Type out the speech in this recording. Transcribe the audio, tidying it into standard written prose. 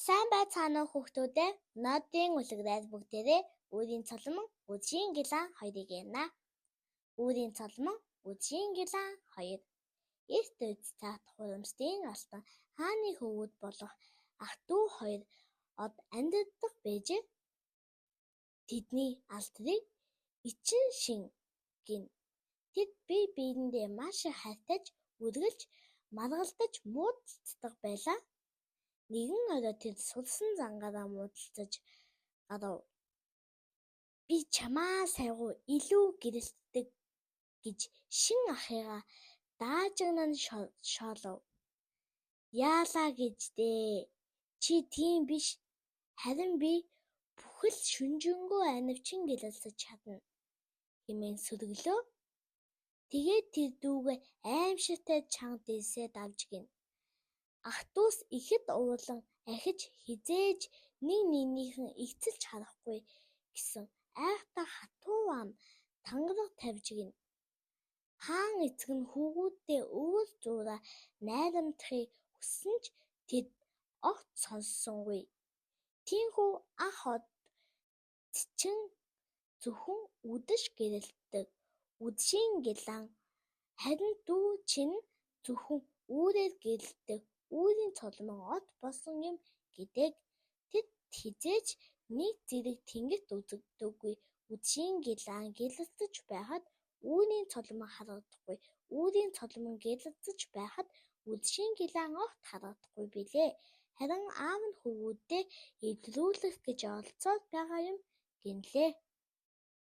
Сайн байцгаана уу хүүхдүүдээ. Нодын үлгэрээс бүгдээрээ Үүрийн цолмон үжийн гилан 2-ыг ярина. Үүрийн цолмон үжийн гилан 2. Эрт үед цаат хурамсдын алтан хааны хөвгүүд болох ах дүү 2 од амьдардаг байжээ. Тэдний алдрыг эчин шин гин. Тэд бие биендээ маш их хайртайж, үргэлж маргалдаж муудалцдаг байлаа. Нэгэн орой тэд сулсан зангаараа муудалцаж гарав. Би чамаа сайгүй илүү гэрэлтдэг гэж шин ахыгаа даажигнан шоолов. Яалаа гэж дээ. Чи тийм биш. Харин би бүхэл шүнжэнгөө анивчин гэрэлтэж чадна хэмээн сүргэлөө. Тэгээд тэр дүүгээ аимшигтай чанга дээсээ давж гин. Ах дүүс ихэд уурлан ахиж хизээж нэгнийхэн эцэлж харахгүй гэсэн айхавтай хатуу ам тангараг тавьж гин. Хаан эцэг нь хүүгүүддээ өөр зуураа найрамдахыг хүссэн ч тэд огт сонссонгүй. Тийхүү ах од чинь зөвхөн үдэш гэрэлтдэг үдшийн гилан, харин дүү чинь зөвхөн үүрээр гэрэлтдэг Үүрийн цолмон од болсон юм гэдэг. Тэд хизээж нэг зэрэг тэнгэрт үзэгддэггүй. Үдшийн гилан гэрэлтэж байхад Үүрийн цолмон харагдахгүй. Үүрийн цолмон гэрэлтэж байхад үдшийн гилан огт харагдахгүй билээ. Харин аав нь хөвгүүддээ эвдрүүлэх гэж оролцоод байгаа юм гинлээ.